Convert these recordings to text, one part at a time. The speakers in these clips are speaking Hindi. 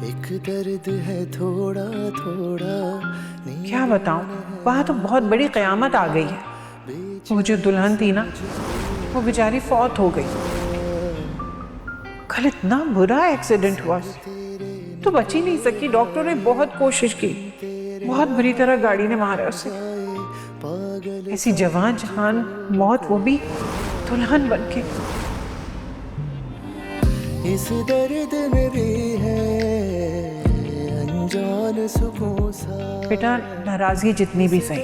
एक दर्द है थोड़ा थोड़ा। क्या बताऊं, वहां तो बहुत बड़ी कयामत आ गई है। वो जो दुल्हन थी ना, वो बेचारी फौत हो गई। कल इतना बुरा एक्सीडेंट हुआ, तो बच ही नहीं सकी। डॉक्टर ने बहुत कोशिश की, बहुत बुरी तरह गाड़ी ने मारा उसे। ऐसी जवान जहान मौत, वो भी दुल्हन बनके। इस दर्द में भी है अनजान सुकून सा। बेटा, नाराजगी जितनी भी सही,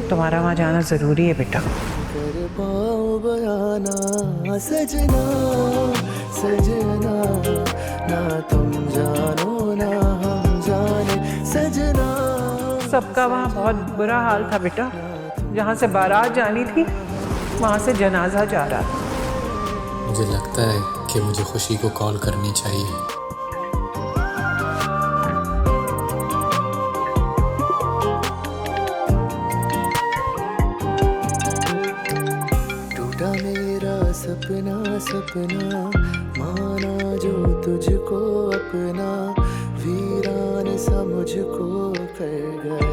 तुम्हारा वहां जाना जरूरी है बेटा। कर पाओ बयाना सजना सजना, ना तुम जानो ना हम जाने सजना। सबका वहाँ बहुत बुरा हाल था बेटा। जहाँ से बारात जानी थी, वहाँ से जनाजा जा रहा था। मुझे लगता है कि मुझे खुशी को कॉल करनी चाहिए। टूटा मेरा सपना सपना, माना जो तुझको अपना, वीरान सा मुझको कर गया।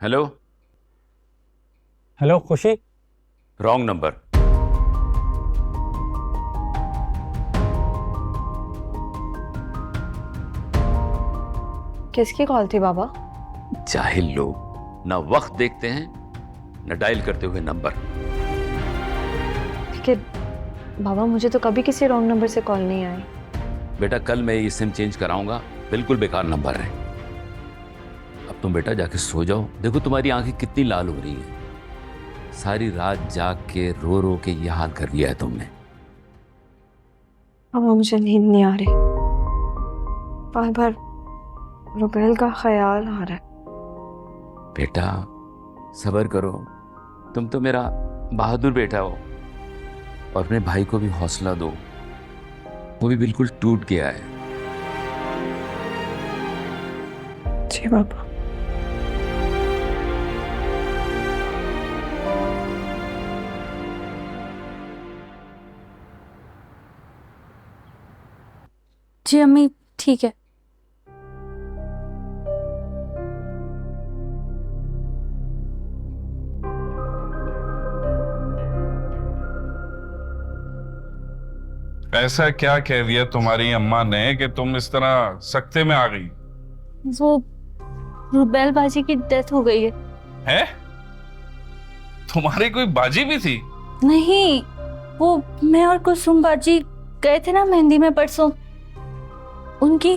हेलो। हेलो खुशी। Wrong number. किसकी कॉल थी बाबा? जाहिल लोग ना वक्त देखते हैं न डायल करते हुए नंबर। लेकिन बाबा, मुझे तो कभी किसी रॉन्ग नंबर से कॉल नहीं आई। बेटा, कल मैं ये सिम चेंज कराऊंगा। बिल्कुल बेकार नंबर है। अब तुम बेटा जाके सो जाओ। देखो तुम्हारी आंखें कितनी लाल हो रही हैं। सारी रात जाग के रो रो के ये हाल कर लिया है तुमने। बाबा, मुझे नींद नहीं आ रही। बार बार रुबेल का ख्याल आ रहा है। बेटा सब्र करो। तुम तो मेरा बहादुर बेटा हो। और अपने भाई को भी हौसला दो। वो भी बिल्कुल टूट गया है। जी बाबा। जी अम्मी, ठीक है। ऐसा क्या कह दिया तुम्हारी अम्मा ने कि तुम इस तरह सख्ते में आ गई? वो रुबेल बाजी की डेथ हो गई है। हैं? तुम्हारी कोई बाजी भी थी? नहीं, वो मैं और कुसुम बाजी गए थे ना मेहंदी में परसों। उनकी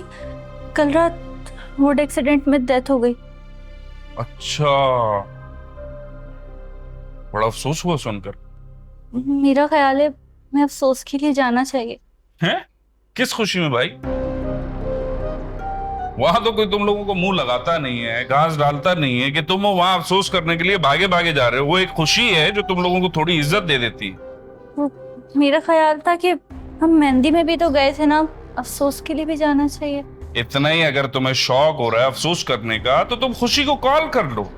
कल रात रोड एक्सीडेंट में डेथ हो गई। अच्छा, बड़ा अफसोस हुआ सुनकर। मेरा ख्याल है मैं अफसोस के लिए जाना चाहिए। हैं? किस खुशी में भाई? वहां तो कोई तुम लोगों को मुंह लगाता नहीं है, घास डालता नहीं है कि तुम वहां अफसोस करने के लिए भागे भागे जा रहे हो। वो एक खुशी है जो तुम लोगों को थोड़ी इज्जत दे देती है। वो मेरा ख्याल था कि हम मेहंदी में भी तो गए थे ना, अफसोस के लिए भी जाना चाहिए। इतना ही अगर तुम्हें शौक हो रहा है अफसोस करने का तो तुम खुशी को कॉल कर लो,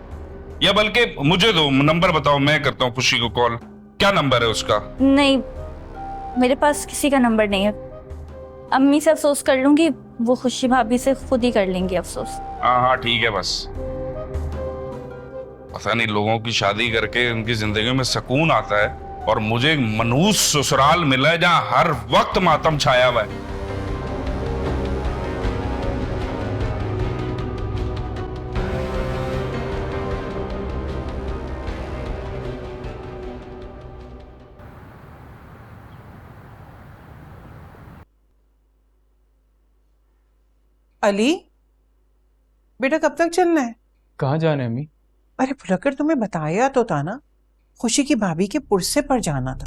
या बल्कि मुझे दो नंबर, बताओ मैं करता हूँ खुशी को कॉल। क्या नंबर है उसका? नहीं, मेरे पास किसी का नंबर नहीं है। अम्मी से अफसोस कर लूंगी, वो खुशी भाभी से खुद ही कर लेंगी अफसोस। हाँ हाँ ठीक है। बस पता नहीं लोगों की शादी करके उनकी जिंदगी में सुकून आता है और मुझे एक मनहूस ससुराल मिला है जहां हर वक्त मातम छाया हुआ है। अली बेटा, कब तक चलना है? कहाँ जाना है अम्मी? अरे भुलक्कर, तुम्हें बताया तो था ना, खुशी की भाभी के पुरसे पर जाना था।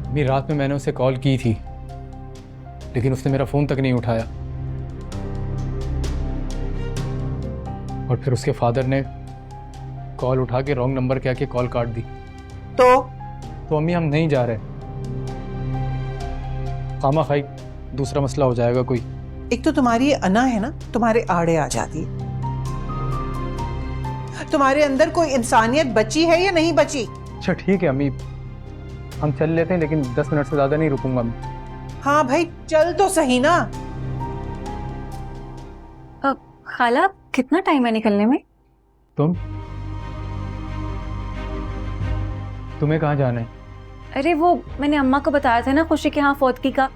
अम्मी, रात में मैंने उसे कॉल की थी, लेकिन उसने मेरा फोन तक नहीं उठाया। और फिर उसके फादर ने कॉल उठा के रॉन्ग नंबर कह के कॉल काट दी। तो अम्मी, हम नहीं जा रहे। खामा खाई दूसरा मसला हो जाएगा कोई। एक तो तुम्हारी ये अना है ना, तुम्हारे आड़े आ जाती है। तुम्हारे अंदर कोई इंसानियत बची है या नहीं बची? अच्छा ठीक है अम्मी, हम चल लेते हैं, लेकिन 10 मिनट से ज़्यादा नहीं रुकूंगा मैं। हाँ भाई चल तो सही ना। खाला कितना टाइम है निकलने में? तुम्हें कहाँ जाना है? अरे वो मैंने अम्मा को बताया था ना खुशी के यहाँ फौतगी का,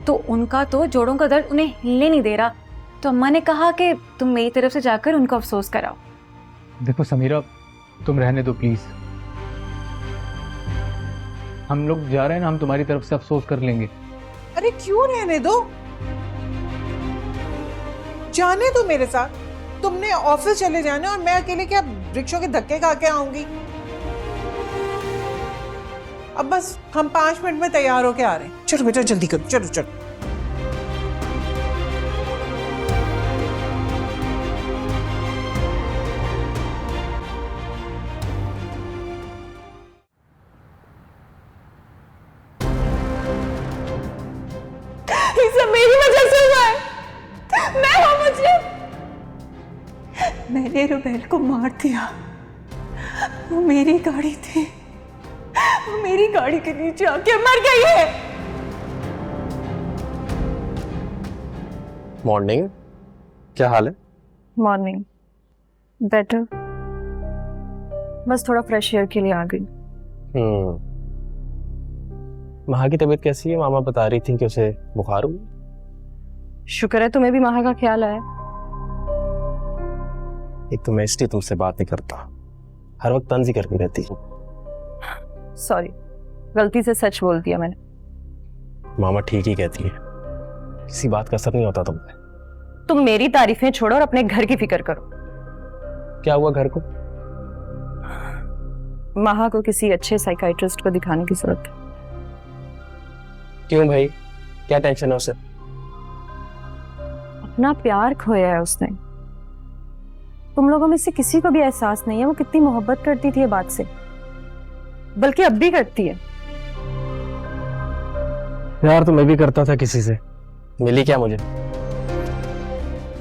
तो उनका तो जोड़ों का दर्द उन्हें हिलने नहीं दे रहा, तो अम्मा ने कहा कि तुम मेरी तरफ से जाकर उनको अफसोस कराओ। देखो समीरा, तुम रहने दो प्लीज। हम लोग जा रहे हैं ना, हम तुम्हारी तरफ से अफसोस कर लेंगे। अरे क्यों रहने दो, जाने दो मेरे साथ। तुमने ऑफिस चले जाना और मैं अकेले क्या रिक्शों के धक्के खा के आऊंगी? अब बस हम 5 मिनट में तैयार होके आ रहे हैं। चलो बेटा जल्दी करो, चलो चलो। ये सब मेरी वजह से हुआ है। मैं हूं मुझे, मैंने रुबेल को मार दिया। वो मेरी गाड़ी थी, वो मेरी गाड़ी के नीचे आके मर गई है। मॉर्निंग, क्या हाल है? मॉर्निंग बेटर, बस थोड़ा फ्रेश एयर के लिए आ गई। महा की तबीयत कैसी है? मामा बता रही थी कि उसे बुखार हुआ। शुक्र है तुम्हें भी महा का ख्याल आया। एक तो मैं इसलिए तुमसे बात नहीं करता, हर वक्त तंज ही करती रहती। सॉरी, गलती से सच बोल दिया मैंने। मामा ठीक ही कहती है, किसी बात का असर नहीं होता तुम पे। तुम मेरी तारीफें छोड़ो और अपने घर की फिक्र करो। क्या हुआ घर को? महा को किसी अच्छे साइकाइट्रिस्ट को दिखाने की जरूरत है। क्यों भाई, क्या टेंशन है उसे? अपना प्यार खोया है उसने। तुम लोगों में से किसी को भी एहसास नहीं है वो कितनी मोहब्बत करती थी ये बात से, बल्कि अब भी करती है। यार तो मैं भी करता था किसी से, मिली क्या मुझे?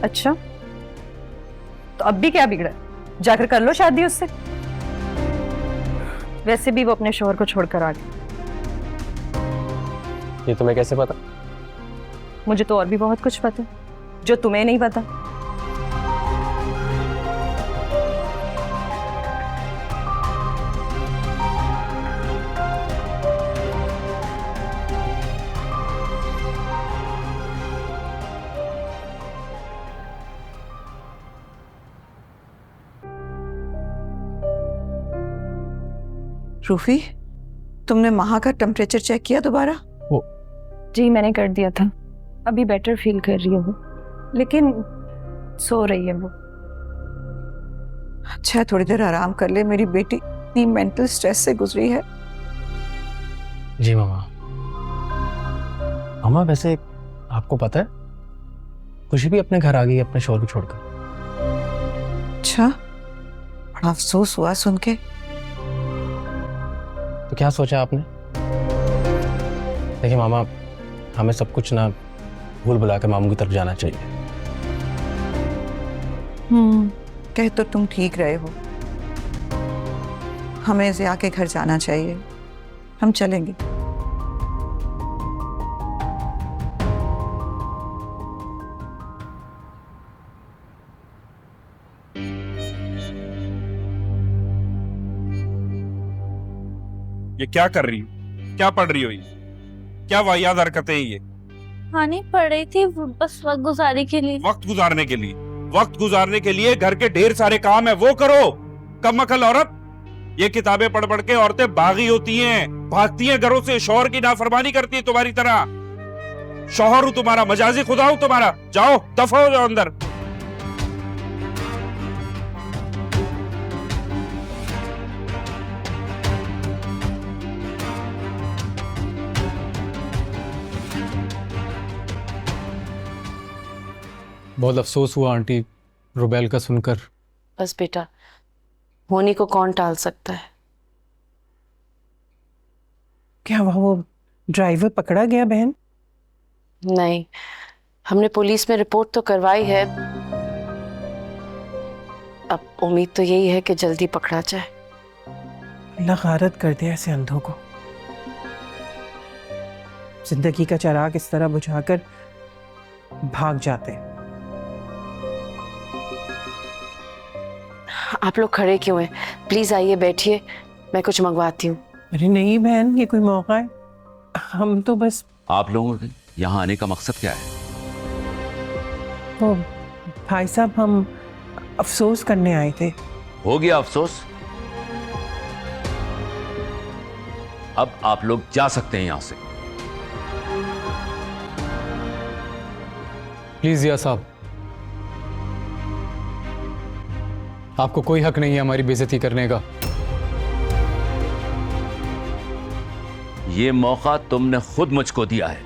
अच्छा, तो अब भी क्या बिगड़ा? जाकर कर लो शादी उससे। वैसे भी वो अपने शोहर को छोड़कर आ गई। ये तुम्हें कैसे पता? मुझे तो और भी बहुत कुछ पता है जो तुम्हें नहीं पता। रूफी, तुमने महा का टेम्परेचर चेक किया दोबारा? जी मैंने कर दिया था, अभी बेटर फील कर रही है वो, लेकिन सो रही है वो। अच्छा, थोड़ी देर आराम कर ले। मेरी बेटी इतनी मेंटल स्ट्रेस से गुजरी है। जी मामा। मामा वैसे आपको पता है, खुशी भी अपने घर आ गई अपने शोहर को छोड़कर। अच्छा, बड़ा अफसोस हुआ सुन के। तो क्या सोचा आपने? देखिए मामा, हमें सब कुछ ना भूल भुला कर मामू की तरफ जाना चाहिए। कह तो तुम ठीक रहे हो, हमें ज़िया के घर जाना चाहिए। हम चलेंगे। ये क्या कर रही हो? क्या पढ़ रही हो? ये क्या वाहियात हरकतें हैं ये? हाँ नहीं पढ़ रही थी, बस वक्त गुजारने के लिए। वक्त गुजारने के लिए? वक्त गुजारने के लिए घर के ढेर सारे काम है, वो करो। कम अकल औरत, ये किताबें पढ़ पढ़ के औरतें बागी होती हैं, भागती हैं घरों से, शौहर की नाफरमानी करती है तुम्हारी तरह। शौहर हूं तुम्हारा, मजाजी खुदा हूं तुम्हारा। जाओ, दफा हो जाओ अंदर। बहुत अफसोस हुआ आंटी रुबेल का सुनकर। बस बेटा, होनी को कौन टाल सकता है। क्या वो ड्राइवर पकड़ा गया बहन? नहीं, हमने पुलिस में रिपोर्ट तो करवाई है। अब उम्मीद तो यही है कि जल्दी पकड़ा जाए। अल्लाह गारत कर दे ऐसे अंधों को। जिंदगी का चिराग इस तरह बुझाकर भाग जाते। आप लोग खड़े क्यों हैं? प्लीज आइए, बैठिए, मैं कुछ मंगवाती हूँ। अरे नहीं बहन, ये कोई मौका है? हम तो बस आप लोगों के यहाँ आने का मकसद क्या है? वो भाई साहब, हम अफसोस करने आए थे। हो गया अफसोस, अब आप लोग जा सकते हैं यहां से। प्लीज जिया साहब, आपको कोई हक नहीं है हमारी बेइज्जती करने का। ये मौका तुमने खुद मुझको दिया है।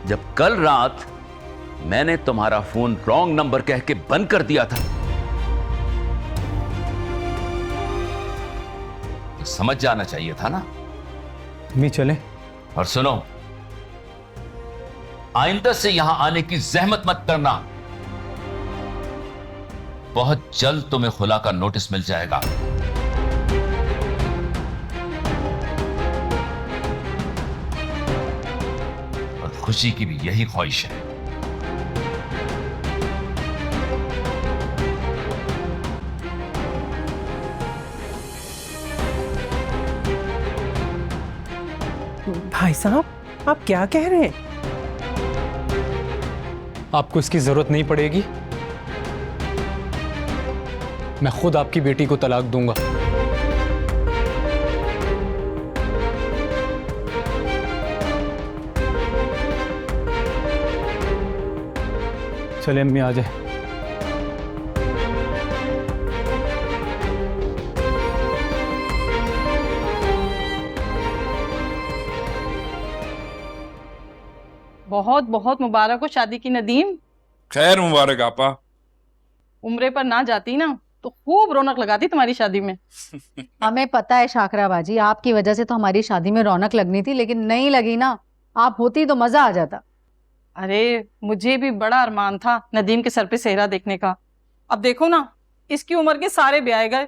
जब कल रात मैंने तुम्हारा फोन रॉन्ग नंबर कह के बंद कर दिया था, तो समझ जाना चाहिए था ना। मी चले। और सुनो, आइंदा से यहां आने की जहमत मत करना। बहुत जल्द तुम्हें खुला का नोटिस मिल जाएगा। और खुशी की भी यही ख्वाहिश है। भाई साहब, आप क्या कह रहे हैं? आपको इसकी जरूरत नहीं पड़ेगी। मैं खुद आपकी बेटी को तलाक दूंगा। चले अम्मी, आ जाए। बहुत बहुत मुबारक हो शादी की नदीम। खैर मुबारक आपा। उम्रे पर ना जाती ना तो खूब रौनक लगाती तुम्हारी शादी में। हमें पता है शाकरा बाजी, आपकी वजह से तो हमारी शादी में रौनक लगनी थी, लेकिन नहीं लगी ना। आप होती तो मजा आ जाता। अरे मुझे भी बड़ा अरमान था नदीम के सर पे सेहरा देखने का। अब देखो ना, इसकी उम्र के सारे ब्याह गए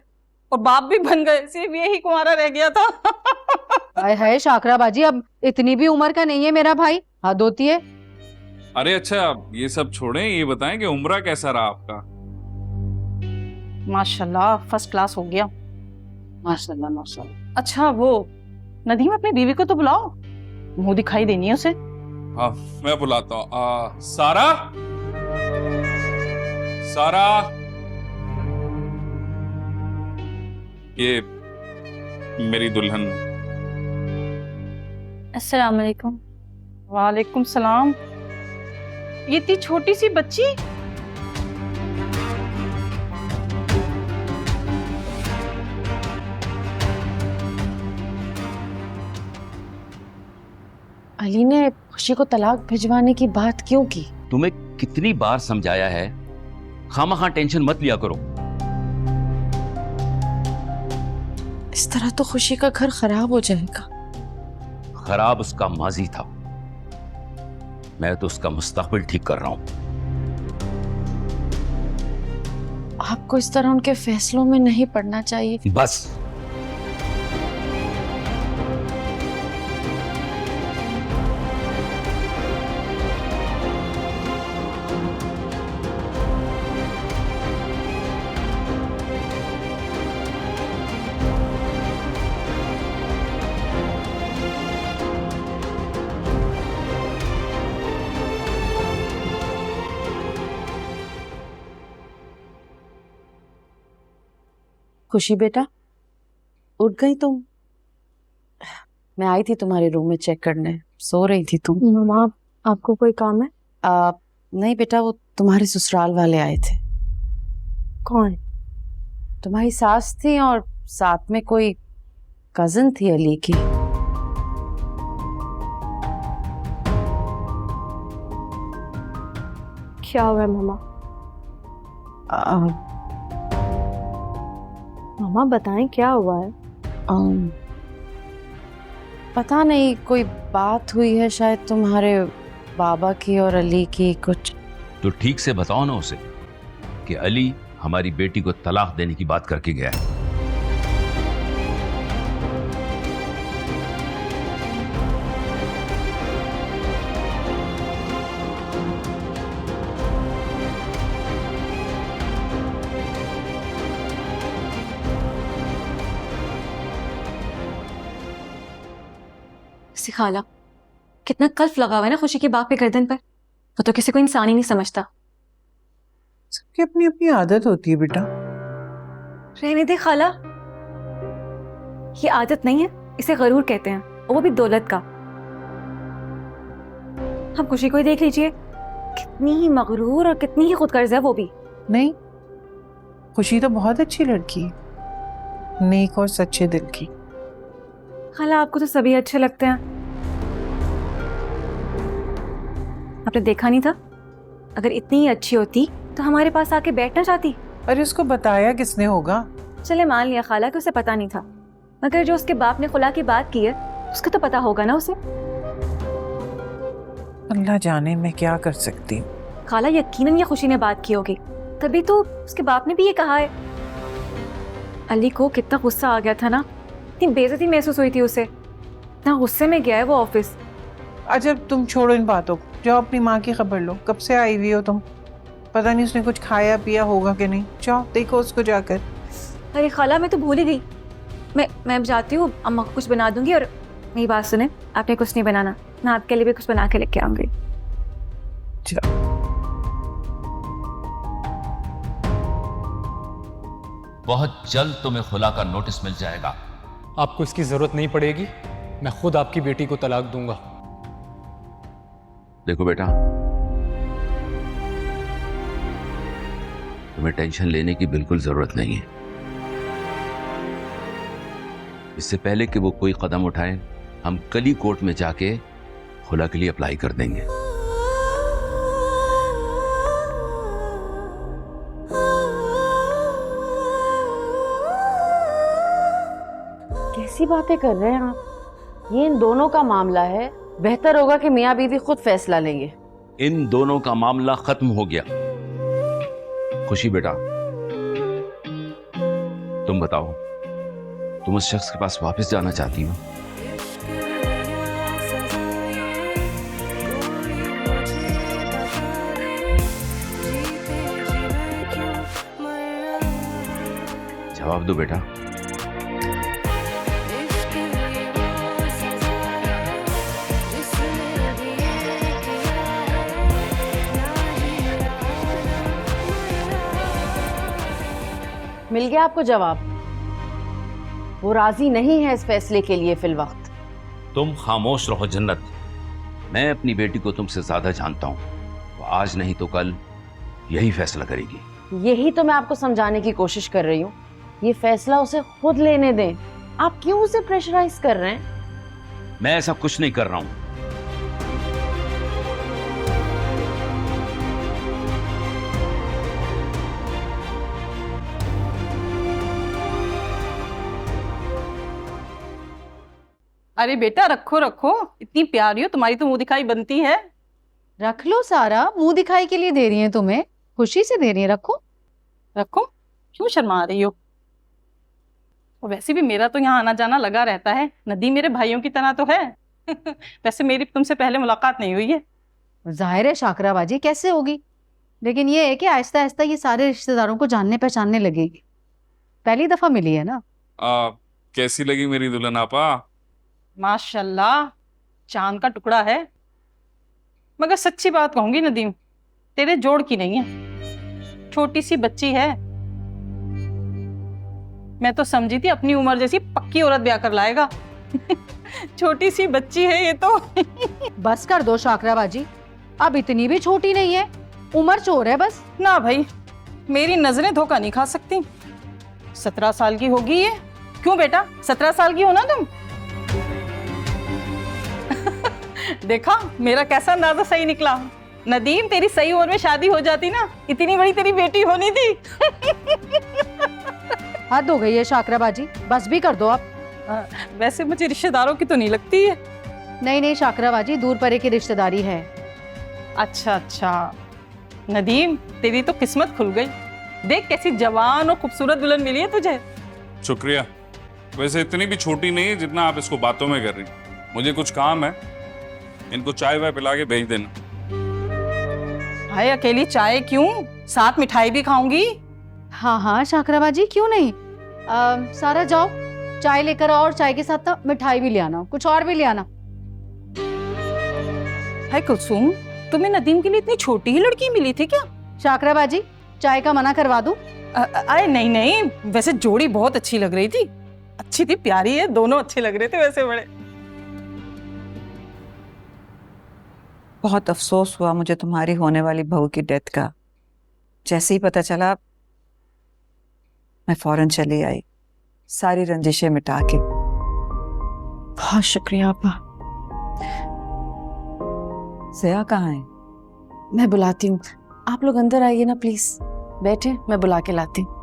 और बाप भी बन गए, सिर्फ यही कुंवारा रह गया था। हाय हाय शाकरा बाजी, अब इतनी भी उम्र का नहीं है मेरा भाई, हद होती है। अरे अच्छा, ये सब छोड़ें, ये बताएं कि उम्रा कैसा रहा आपका? माशाल्लाह फर्स्ट क्लास हो गया। माशाल्लाह माशाल्लाह। अच्छा वो नदीम, अपनी बीवी को तो बुलाओ, मुंह दिखाई देनी है उसे। हाँ मैं बुलाता हूँ। सारा, सारा, ये मेरी दुल्हन। अस्सलाम वालेकुम। वालेकुम सलाम। ये इतनी छोटी सी बच्ची। अली ने खुशी को तलाक भिजवाने की बात क्यों की? तुम्हें कितनी बार समझाया है, खामखा टेंशन मत लिया करो। इस तरह तो खुशी का घर खराब हो जाएगा। खराब उसका माजी था, मैं तो उसका मुस्तकबिल ठीक कर रहा हूं। आपको इस तरह उनके फैसलों में नहीं पड़ना चाहिए। बस खुशी बेटा, उठ गई तुम? मैं आई थी तुम्हारे रूम में चेक करने, सो रही थी तुम। मम्मा, आपको कोई काम है? नहीं बेटा, वो तुम्हारे ससुराल वाले आए थे। कौन? तुम्हारी सास थी और साथ में कोई कजिन थी अली की। क्या हुआ मम्मा? मम्मा बताएं क्या हुआ है? पता नहीं, कोई बात हुई है शायद तुम्हारे बाबा की और अली की कुछ। तो ठीक से बताओ ना उसे। कि अली हमारी बेटी को तलाक देने की बात करके गया है। खाला, कितना कल्फ लगा हुआ है ना खुशी के बाप के गर्दन पर। वो तो किसी को इंसान ही नहीं समझता। सबकी अपनी अपनी आदत होती है बेटा। रहने दे खाला, ये आदत नहीं है, इसे गरूर कहते हैं, और वो भी दौलत का। हम खुशी को ही देख लीजिए, कितनी ही मगरूर और कितनी ही खुदगर्ज है वो भी। नहीं, खुशी तो बहुत अच्छी लड़की है, नेक और सच्चे दिल की। खाला, आपको तो सभी अच्छे लगते हैं। आपने देखा नहीं था? अगर इतनी ही अच्छी होती तो हमारे पास आके बैठना चाहती। अरे उसको बताया किसने होगा? चले मान लिया खाला कि उसे पता नहीं था, मगर जो उसके बाप ने खुला की बात की है उसका तो पता होगा ना उसे। अल्लाह जाने मैं क्या कर सकती हूँ। खाला, यकीनन ये खुशी ने बात की होगी, तभी तो उसके बाप ने भी ये कहा है। अली को कितना गुस्सा आ गया था ना, इतनी बेइज्जती महसूस हुई थी उसे, इतना गुस्से में गया है वो ऑफिस। अच्छा तुम छोड़ो इन बातों को, जाओ अपनी माँ की खबर लो। कब से आई हुई हो तुम? पता नहीं उसने कुछ खाया पिया होगा कि नहीं। जाओ देखो उसको जाकर। अरे खाला, मैं तो भूल ही गई। मैं अब जाती हूँ, अम्मा को कुछ बना दूंगी। और मेरी बात सुने, आपने कुछ नहीं बनाना, मैं आपके लिए भी कुछ बना के लेके आऊंगी। बहुत जल्द तुम्हें खुला का नोटिस मिल जाएगा। आपको इसकी जरूरत नहीं पड़ेगी, मैं खुद आपकी बेटी को तलाक दूंगा। देखो बेटा, तुम्हें टेंशन लेने की बिल्कुल जरूरत नहीं है। इससे पहले कि वो कोई कदम उठाए, हम कल ही कोर्ट में जाके खुला के लिए अप्लाई कर देंगे। कैसी बातें कर रहे हैं आप? ये इन दोनों का मामला है, बेहतर होगा कि मियाँ बीवी खुद फैसला लेंगे। इन दोनों का मामला खत्म हो गया। खुशी बेटा, तुम बताओ, तुम उस शख्स के पास वापस जाना चाहती हो? जवाब दो बेटा। मिल गया आपको जवाब? वो राजी नहीं है इस फैसले के लिए फिल वक्त। तुम खामोश रहो जन्नत। मैं अपनी बेटी को तुमसे ज्यादा जानता हूं। वो आज नहीं तो कल यही फैसला करेगी। यही तो मैं आपको समझाने की कोशिश कर रही हूँ। ये फैसला उसे खुद लेने दें। आप क्यों उसे प्रेशराइज कर रहे हैं? मैं ऐसा कुछ नहीं कर रहा हूं। अरे बेटा, रखो रखो, इतनी प्यारी हो, तुम्हारी तो मुंह दिखाई बनती है। रख लो सारा, मुंह दिखाई के लिए दे रही है तुम्हें, खुशी से दे रही है। रखो रखो, क्यों शर्मा रही हो? और वैसे भी मेरा तो यहाँ आना जाना लगा रहता है। नदीम मेरे भाइयों की तरह तो है। वैसे मेरी तुमसे पहले मुलाकात नहीं हुई है। जाहिर है शाकराबाजी कैसे होगी, लेकिन ये है कि आहिस्ता आहिस्ता ये सारे रिश्तेदारों को जानने पहचानने लगेगी। पहली दफा मिली है ना। कैसी लगी मेरी दुल्हन आपा? माशाल्लाह, चांद का टुकड़ा है। मगर सच्ची बात कहूंगी नदीम, तेरे जोड़ की नहीं है, छोटी सी बच्ची है। मैं तो समझी थी अपनी उम्र जैसी पक्की औरत ब्याह कर लाएगा। छोटी सी बच्ची है ये तो। बस कर दो शाकराबाजी, अब इतनी भी छोटी नहीं है, उम्र चोर है बस। ना भाई, मेरी नजरें धोखा नहीं खा सकती। 17 साल की होगी ये। क्यों बेटा, 17 साल की हो ना तुम? देखा मेरा कैसा अंदाजा सही निकला। नदीम, तेरी सही उम्र में शादी हो जाती ना, इतनी बड़ी तेरी बेटी होनी थी। हद हो गई है शाकराबाजी, बस भी कर दो आप। वैसे मुझे रिश्तेदारों की तो नहीं लगती है। नहीं नहीं शाकराबाजी, दूर परे की रिश्तेदारी है। अच्छा अच्छा, नदीम तेरी तो किस्मत खुल गई। देख कैसी जवान और खूबसूरत दुल्हन मिली है तुझे। शुक्रिया। वैसे इतनी भी छोटी नहीं है जितना आप इसको बातों में कर रही। मुझे कुछ काम है, इनको चाय वाय पिला के भेज देना। भाई अकेली चाय क्यों, साथ मिठाई भी खाऊंगी। हाँ हाँ शाकरा बाजी, क्यों नहीं। सारा जाओ चाय लेकर आओ और चाय के साथ ना मिठाई भी ले आना, कुछ और भी ले आना। हाय कुलसुम, तुम्हें नदीम के लिए इतनी छोटी ही लड़की मिली थी क्या? शाकरा बाजी चाय का मना करवा दूं? अरे नहीं नहीं, वैसे जोड़ी बहुत अच्छी लग रही थी, अच्छी थी, प्यारी है, दोनों अच्छे लग रहे थे वैसे बड़े। बहुत अफसोस हुआ मुझे तुम्हारी होने वाली बहू की डेथ का। जैसे ही पता चला मैं फौरन चली आई, सारी रंजिशें मिटा के। बहुत शुक्रिया आपा। जया कहाँ है? मैं बुलाती हूँ, आप लोग अंदर आइए ना प्लीज, बैठे, मैं बुला के लाती हूँ।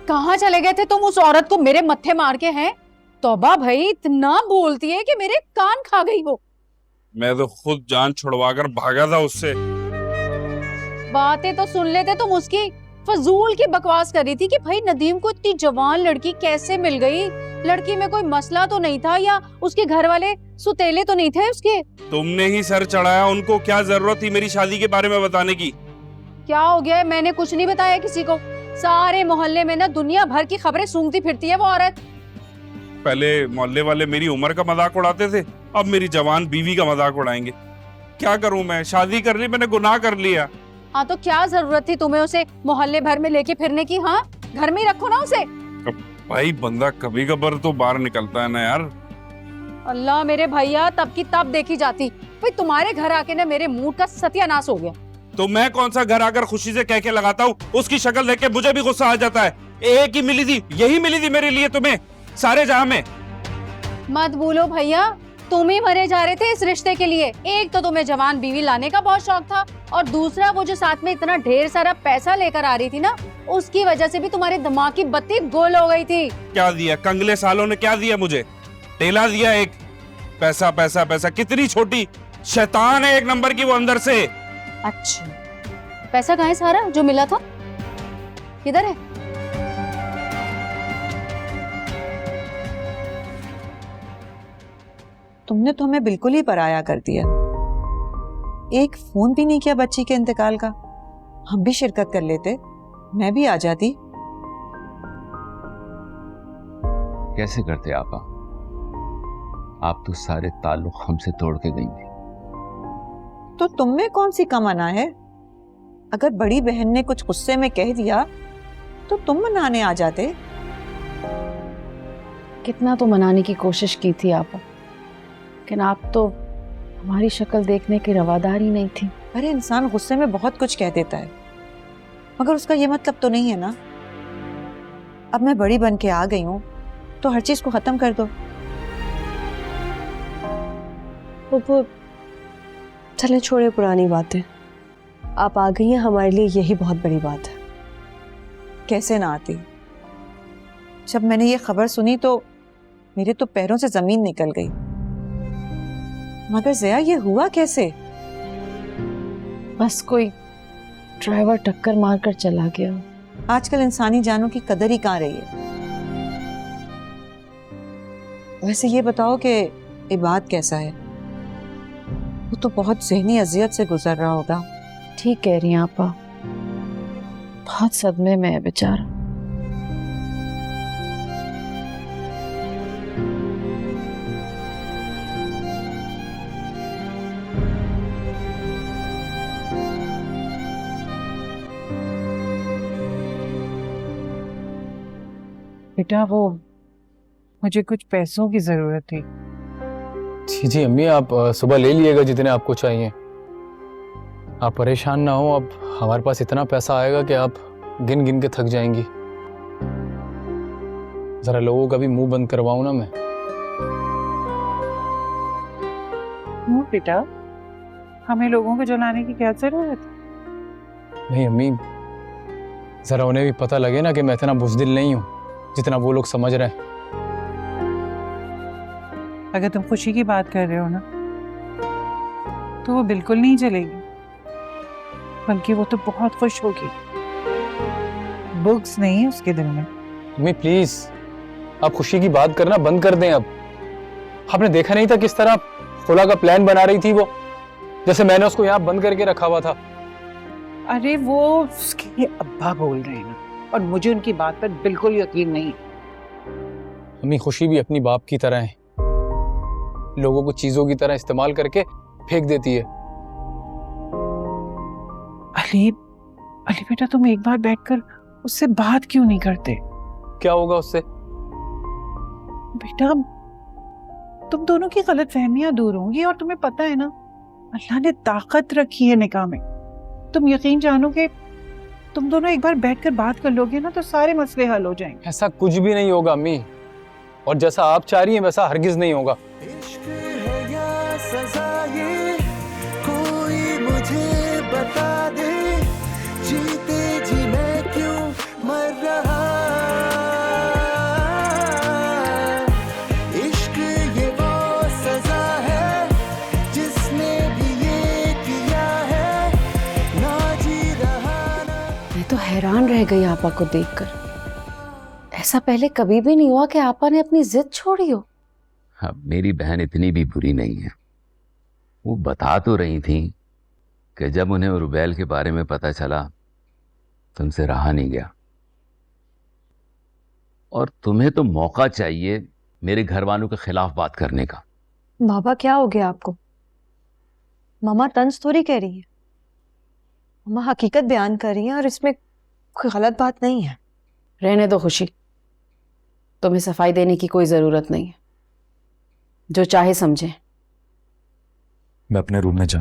कहाँ चले गए थे तुम उस औरत को मेरे मत्थे मार के? हैं तौबा भाई, इतना बोलती है कि मेरे कान खा गई वो। मैं तो खुद जान छुड़वाकर भागा था उससे। बातें तो सुन लेते तुम उसकी, फजूल की बकवास कर रही थी कि भाई नदीम को इतनी जवान लड़की कैसे मिल गई, लड़की में कोई मसला तो नहीं था या उसके घर वाले सुतेले तो नहीं थे उसके। तुमने ही सर चढ़ाया, उनको क्या जरूरत थी मेरी शादी के बारे में बताने की? क्या हो गया? मैंने कुछ नहीं बताया किसी को, सारे मोहल्ले में ना दुनिया भर की खबरें सूंघती फिरती है वो औरत। पहले मोहल्ले वाले मेरी उम्र का मजाक उड़ाते थे, अब मेरी जवान बीवी का मजाक उड़ाएंगे। क्या करूं मैं, शादी कर ली मैंने, गुनाह कर लिया। हाँ तो क्या जरूरत थी तुम्हें उसे मोहल्ले भर में लेके फिरने की? हाँ घर में ही रखो ना उसे। भाई बंदा कभी कभार तो बाहर निकलता है ना यार। अल्लाह मेरे भैया, तब की तब देखी जाती। भाई तुम्हारे घर आके ना मेरे मूड का सत्यानाश हो गया। तो मैं कौन सा घर आकर खुशी से कह के लगाता हूँ, उसकी शक्ल देख के मुझे भी गुस्सा आ जाता है। एक ही मिली थी, यही मिली थी मेरे लिए तुम्हें सारे जहां में। मत बोलो भैया, तुम ही मरे जा रहे थे इस रिश्ते के लिए। एक तो तुम्हें जवान बीवी लाने का बहुत शौक था, और दूसरा वो जो साथ में इतना ढेर सारा पैसा लेकर आ रही थी ना, उसकी वजह से भी तुम्हारे दिमाग की बत्ती गुल हो गई थी। क्या दिया कंगले सालों ने, क्या दिया मुझे? टेला दिया एक। पैसा पैसा पैसा, कितनी छोटी शैतान है एक नंबर की वो अंदर से। अच्छा पैसा कहाँ है सारा जो मिला था? किधर है? तुमने तो हमें बिल्कुल ही पराया कर दिया। एक फोन भी नहीं किया बच्ची के इंतकाल का। हम भी शिरकत कर लेते, मैं भी आ जाती। कैसे करते आपा? आप तो सारे ताल्लुक हमसे तोड़ के गई थी। तो तुम में कौन सी कमना है? अगर बड़ी बहन ने कुछ गुस्से में कह दिया तो तुम मनाने आ जाते। कितना तो मनाने की कोशिश की थी आप, लेकिन आप तो हमारी शक्ल देखने की रवादार ही नहीं थी। अरे इंसान गुस्से में बहुत कुछ कह देता है, मगर उसका ये मतलब तो नहीं है ना। अब मैं बड़ी बन के आ गई हूँ तो हर चीज को खत्म कर दो। वो चले छोड़े पुरानी बातें, आप आ गई हैं, हमारे लिए यही बहुत बड़ी बात है। कैसे ना आती? जब मैंने ये खबर सुनी तो मेरे तो पैरों से जमीन निकल गई। मगर जया ये हुआ कैसे? बस कोई ड्राइवर टक्कर मारकर चला गया। आजकल इंसानी जानों की कदर ही कहाँ रही है। वैसे ये बताओ कि इबाद कैसा है? वो तो बहुत ज़हनी अजियत से गुजर रहा होगा। ठीक कह रही हैं आपा, बहुत सदमे में है बेचारा। बेटा वो मुझे कुछ पैसों की जरूरत थी। जी जी अम्मी, आप सुबह ले लिएगा जितने आपको चाहिए। आप परेशान ना हो, अब हमारे पास इतना पैसा आएगा कि आप गिन गिन के थक जाएंगी। जरा लोगों का भी मुंह बंद करवाऊं ना मैं। बेटा हमें लोगों को जलाने की क्या जरूरत? नहीं अम्मी, जरा उन्हें भी पता लगे ना कि मैं इतना बुज़दिल नहीं हूँ जितना वो लोग समझ रहे हैं। अगर तुम खुशी की बात कर रहे हो ना, तो वो बिल्कुल नहीं चलेगी, बल्कि वो तो बहुत खुश होगी। बुग्स नहीं है उसके दिल में। अम्मी प्लीज, आप खुशी की बात करना बंद कर दें अब। आपने देखा नहीं था किस तरह खुला का प्लान बना रही थी वो, जैसे मैंने उसको यहाँ बंद करके रखा हुआ था। अरे वो उसके अब्बा बोल रहे हैं ना, और मुझे उनकी बात पर बिल्कुल यकीन नहीं। अम्मी खुशी भी अपनी बाप की तरह है, लोगों को चीजों की तरह इस्तेमाल करके फेंक देती है। अली बेटा, तुम एक बार बैठकर उससे बात क्यों नहीं करते? क्या होगा उससे? बेटा, तुम दोनों की गलत फहमियां दूर होंगी, और तुम्हें पता है ना, अल्लाह ने ताकत रखी है निकाह में। तुम यकीन जानो कि तुम दोनों एक बार बैठकर बात कर लोगे ना, तो सारे मसले हल हो जाएंगे। ऐसा कुछ भी नहीं होगा अम्मी, और जैसा आप चाह रही हैं वैसा हरगिज नहीं होगा। इश्क है या सजा ये, कोई मुझे बता दे, जीते जी मैं क्यों मर रहा। इश्क ये वो सजा है जिसने भी ये किया है, ना जी रहा ना। मैं तो हैरान रह गई आपा को देखकर। ऐसा पहले कभी भी नहीं हुआ कि आपा ने अपनी जिद छोड़ी हो। हाँ, मेरी बहन इतनी भी बुरी नहीं है। वो बता तो रही थी कि जब उन्हें रुबैल के बारे में पता चला तो उनसे रहा नहीं गया। और तुम्हें तो मौका चाहिए मेरे घर वालों के खिलाफ बात करने का। बाबा क्या हो गया आपको? मामा तंज थोड़ी कह रही है, मामा हकीकत बयान कर रही है, और इसमें कोई गलत बात नहीं है। रहने दो खुशी, तुम्हें सफाई देने की कोई जरूरत नहीं है, जो चाहे समझे। मैं अपने रूम में जा।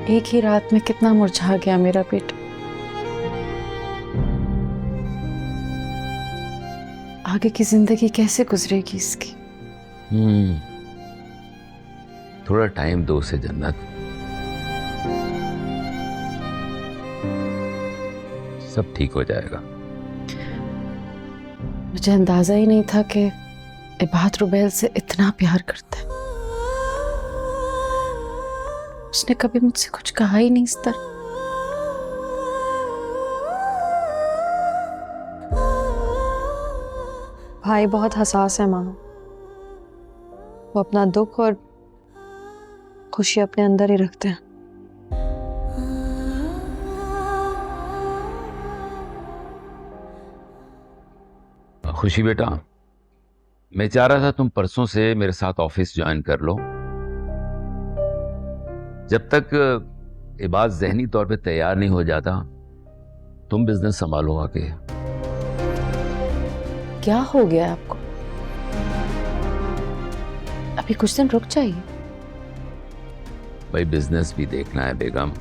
एक ही रात में कितना मुरझा गया मेरा बेटा। आगे की जिंदगी कैसे गुजरेगी इसकी? थोड़ा टाइम दो उसे जन्नत, सब ठीक हो जाएगा। मुझे अंदाजा ही नहीं था कि इबाद रुबैल से इतना प्यार करता है। उसने कभी मुझसे कुछ कहा ही नहीं इस तरह। भाई बहुत हसास है मानो, वो अपना दुख और खुशी अपने अंदर ही रखते हैं। खुशी बेटा, मैं चाह रहा था तुम परसों से मेरे साथ ऑफिस ज्वाइन कर लो। जब तक इबाद ज़हनी तौर पे तैयार नहीं हो जाता, तुम बिजनेस संभालो आके। क्या हो गया आपको? अभी कुछ दिन रुक जाइए। भाई बिजनेस भी देखना है बेगम।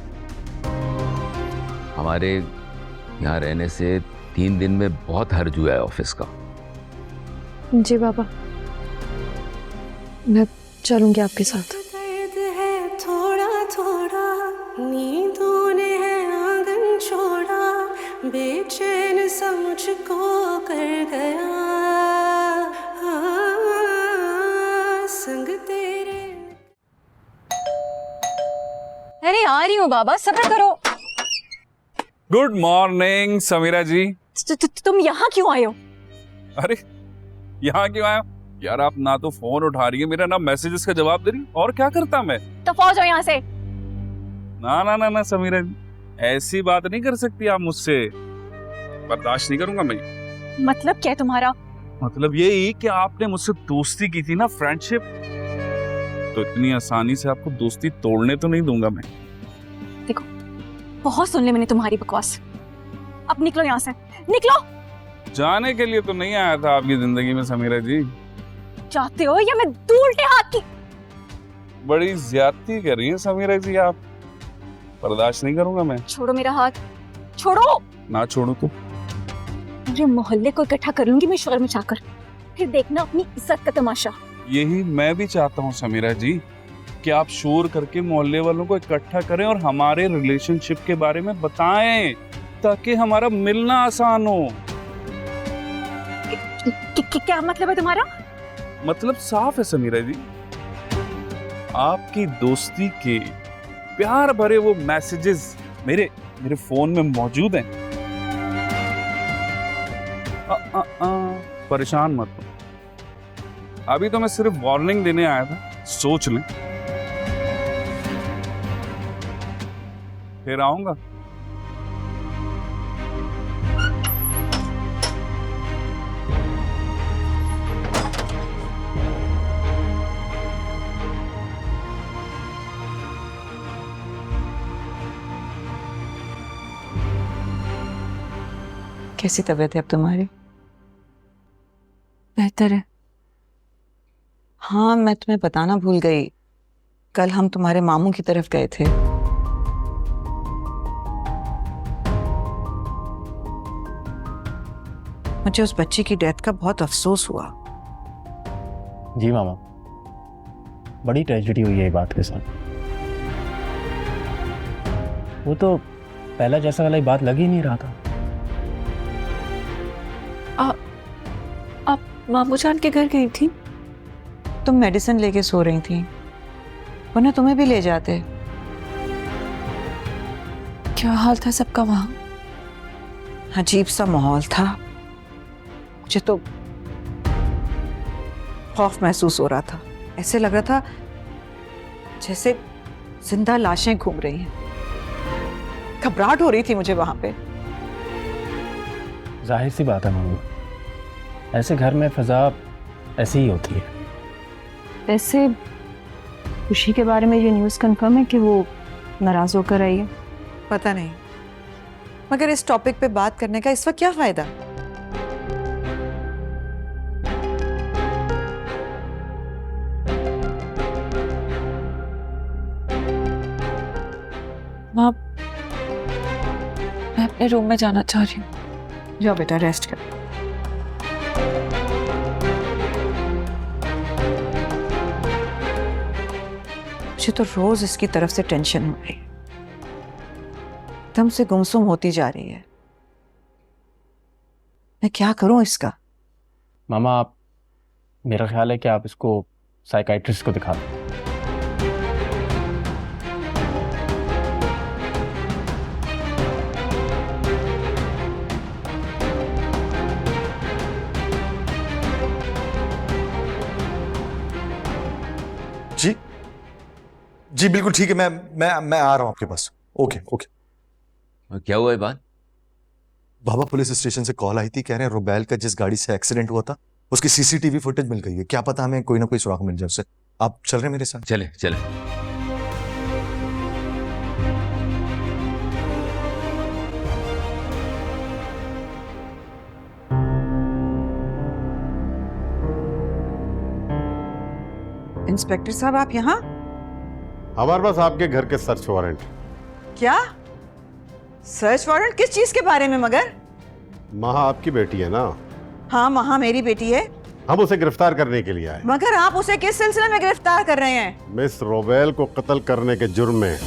हमारे यहाँ रहने से 3 दिन में बहुत हर्ज हुआ है ऑफिस का। जी बाबा, मैं चलूंगी आपके साथ। थोड़ा थोड़ा नींदों ने है आंगन छोड़ा, बेचैन सा मुझको कर गया, संग तेरे। अरे आ रही हूँ बाबा, सब्र करो। गुड मॉर्निंग समीरा जी। तुम यहाँ क्यों आए हो? अरे यहाँ क्यों आया यार? आप ना तो फोन उठा रही है मेरा, ना मैसेजेस का जवाब दे रही। और क्या करता मैं? तो फौज हो यहाँ से। ना ना ना ना समीरा जी, ऐसी बात नहीं कर सकती आप मुझसे। बर्दाश्त नहीं करूंगा मैं। मतलब क्या तुम्हारा? मतलब यही कि आपने मुझसे दोस्ती की थी ना, फ्रेंडशिप, तो इतनी आसानी से आपको दोस्ती तोड़ने तो नहीं दूंगा मैं। देखो, बहुत सुन ली मैंने तुम्हारी बकवास। अब निकलो यहाँ से, निकलो। जाने के लिए तो नहीं आया था आपकी जिंदगी में समीरा जी। चाहते हो या मैं दूं उल्टे हाथ की? बड़ी ज्यादती कर रही हैं समीरा जी आप। बर्दाश्त नहीं करूंगा मैं। छोड़ो मेरा हाथ, छोड़ो। ना छोड़ो तो पूरे मोहल्ले को इकट्ठा कर लूंगी मैं शोर मचाकर, फिर देखना अपनी इज्जत का तमाशा। यही मैं भी चाहता हूँ समीरा जी कि आप शोर करके मोहल्ले वालों को इकट्ठा करें और हमारे रिलेशनशिप के बारे में बताएं ताकि हमारा मिलना आसान हो। क्या मतलब है तुम्हारा? मतलब साफ है समीरा जी, आपकी दोस्ती के प्यार भरे वो मैसेजेस मेरे फोन में मौजूद हैं। परेशान मत हो, अभी तो मैं सिर्फ वार्निंग देने आया था, सोच लें फिर आऊंगा। कैसी तबीयत है अब तुम्हारी? बेहतर है। हाँ, मैं तुम्हें बताना भूल गई, कल हम तुम्हारे मामू की तरफ गए थे। मुझे उस बच्ची की डेथ का बहुत अफसोस हुआ। जी मामा, बड़ी ट्रेजेडी हुई है ये बात के साथ। वो तो पहला जैसा वाला बात लग ही नहीं रहा था। आप मामू जान के घर गई थी? तुम मेडिसिन लेके सो रही थी, वरना तुम्हें भी ले जाते। क्या हाल था सबका वहां? अजीब सा माहौल था, मुझे तो खौफ महसूस हो रहा था। ऐसे लग रहा था जैसे जिंदा लाशें घूम रही हैं। घबराहट हो रही थी मुझे वहां पे। जाहिर सी बात है मम्मी, ऐसे घर में फिजा ऐसी ही होती है। वैसे खुशी के बारे में ये न्यूज़ कंफर्म है कि वो नाराज होकर आई है? पता नहीं, मगर इस टॉपिक पे बात करने का इस वक्त क्या फायदा? माँ, मैं अपने रूम में जाना चाह रही हूँ। जाओ बेटा, रेस्ट कर। मुझे तो रोज इसकी तरफ से टेंशन हो रही है, एकदम से गुमसुम होती जा रही है। मैं क्या करूं इसका? मामा, आप, मेरा ख्याल है कि आप इसको साइकाइट्रिस्ट को दिखा दें। जी जी बिल्कुल ठीक है, मैं आ रहा हूं आपके पास। Okay okay. क्या हुआ है बात? बाबा, पुलिस स्टेशन से कॉल आई थी, कह रहे हैं रुबैल का जिस गाड़ी से एक्सीडेंट हुआ था उसकी सीसीटीवी फुटेज मिल गई है। क्या पता हमें कोई ना कोई सुराग मिल जाए उससे। आप चल रहे हैं मेरे साथ? चले चले। इंस्पेक्टर साहब, आप यहाँ? हमारे पास आपके घर के सर्च वारंट। क्या सर्च वारंट? किस चीज के बारे में? मगर महा आपकी बेटी है ना? हाँ, महा मेरी बेटी है। हम उसे गिरफ्तार करने के लिए आए। मगर आप उसे किस सिलसिले में गिरफ्तार कर रहे हैं? मिस रोबेल को कत्ल करने के जुर्म में